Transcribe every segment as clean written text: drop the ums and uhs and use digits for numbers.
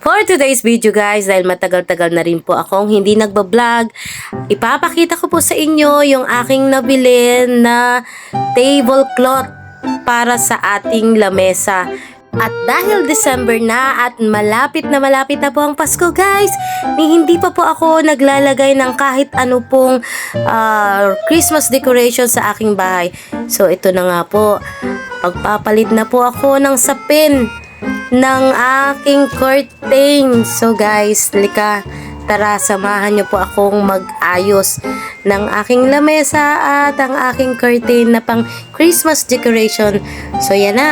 For today's video guys, dahil matagal-tagal na rin po akong hindi nagbablog, ipapakita ko po sa inyo yung aking nabili na tablecloth para sa ating lamesa. At dahil December na at malapit na po ang Pasko guys, hindi pa po ako naglalagay ng kahit ano pong Christmas decoration sa aking bahay. So ito na nga po, pagpapalit na po ako ng sapin ng aking curtain. So guys, lika, tara samahan niyo po akong mag-ayos ng aking lamesa at ang aking curtain na pang Christmas decoration. So yan na.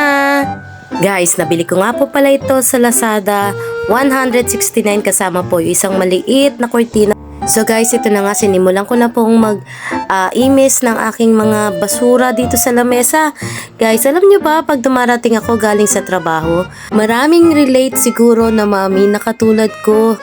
Guys, nabili ko nga po pala ito sa Lazada, 169 kasama po yung isang maliit na kurtina. So guys, ito na nga, sinimulan ko na pong mag-imis ng aking mga basura dito sa lamesa. Guys, alam nyo ba, pag dumarating ako galing sa trabaho, maraming relate siguro na mami na katulad ko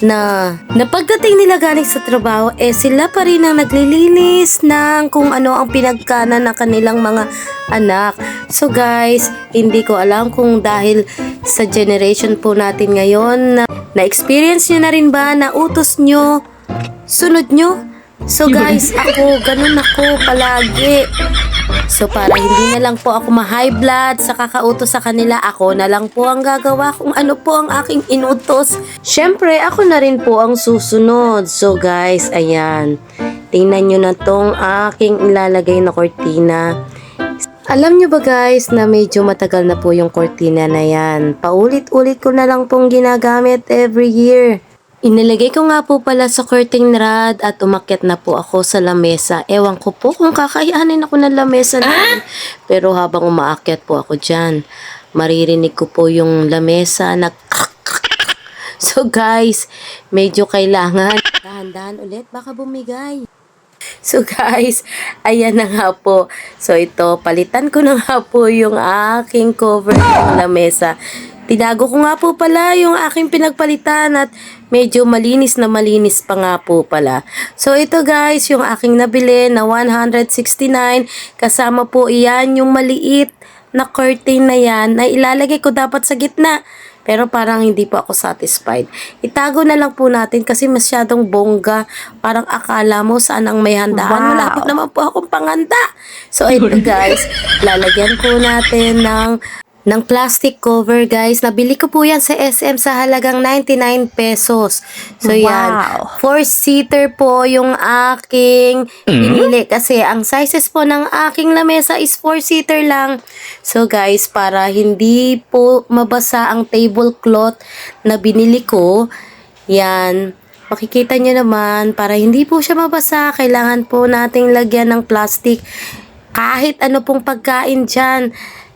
na pagdating nila galing sa trabaho, sila pa rin ang naglilinis ng kung ano ang pinagkanan ng kanilang mga anak. So guys, hindi ko alam kung dahil sa generation po natin ngayon na-experience nyo na rin ba na utos nyo, sunod nyo? So guys, ganun ako palagi. So para hindi na lang po ako ma-high blood sa kakautos sa kanila, ako na lang po ang gagawa kung ano po ang aking inutos. Syempre, ako na rin po ang susunod. So guys, ayan. Tingnan nyo na tong aking ilalagay na kortina. Alam nyo ba guys na medyo matagal na po yung kortina na yan. Paulit-ulit ko na lang pong ginagamit every year. Inilagay ko nga po pala sa curtain rod at umakyat na po ako sa lamesa. Ewan ko po kung kakayanin ako ng lamesa na. Pero habang umaakyat po ako dyan, maririnig ko po yung lamesa na So guys, medyo kailangan dahan-dahan ulit, baka bumigay. So guys, ayan na nga po. So ito, palitan ko na nga po yung aking cover ng lamesa. Tinago ko nga po pala yung aking pinagpalitan at medyo malinis na malinis pa nga po pala. So ito guys, yung aking nabili na 169, kasama po iyan yung maliit na curtain na yan na ilalagay ko dapat sa gitna. Pero parang hindi po ako satisfied. Itago na lang po natin kasi masyadong bongga. Parang akala mo saan ang may handaan. Wow. Malapit naman po akong panganda. So ito guys, lalagyan po natin ng plastic cover guys. Nabili ko po yan sa SM sa halagang 99 pesos. So yan, Wow. 4-seater po yung aking pinili kasi ang sizes po ng aking lamesa is 4-seater lang. So guys, para hindi po mabasa ang tablecloth na binili ko, yan, makikita nyo naman, para hindi po siya mabasa, kailangan po nating lagyan ng plastic. Kahit ano pong pagkain dyan,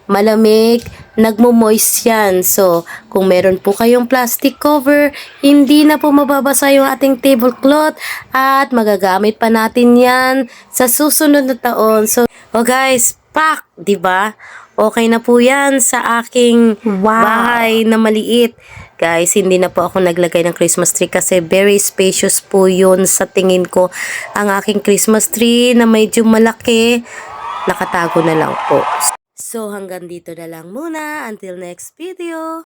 malamig, nagmo-moist yan. So, kung meron po kayong plastic cover, hindi na po mababasa yung ating tablecloth at magagamit pa natin yan sa susunod na taon. So, guys, pak, 'di ba? Okay na po yan sa aking bahay na maliit. Guys, hindi na po ako naglagay ng Christmas tree kasi very spacious po yun sa tingin ko. Ang aking Christmas tree na medyo malaki, nakatago na lang po. So hanggang dito na lang muna. Until next video.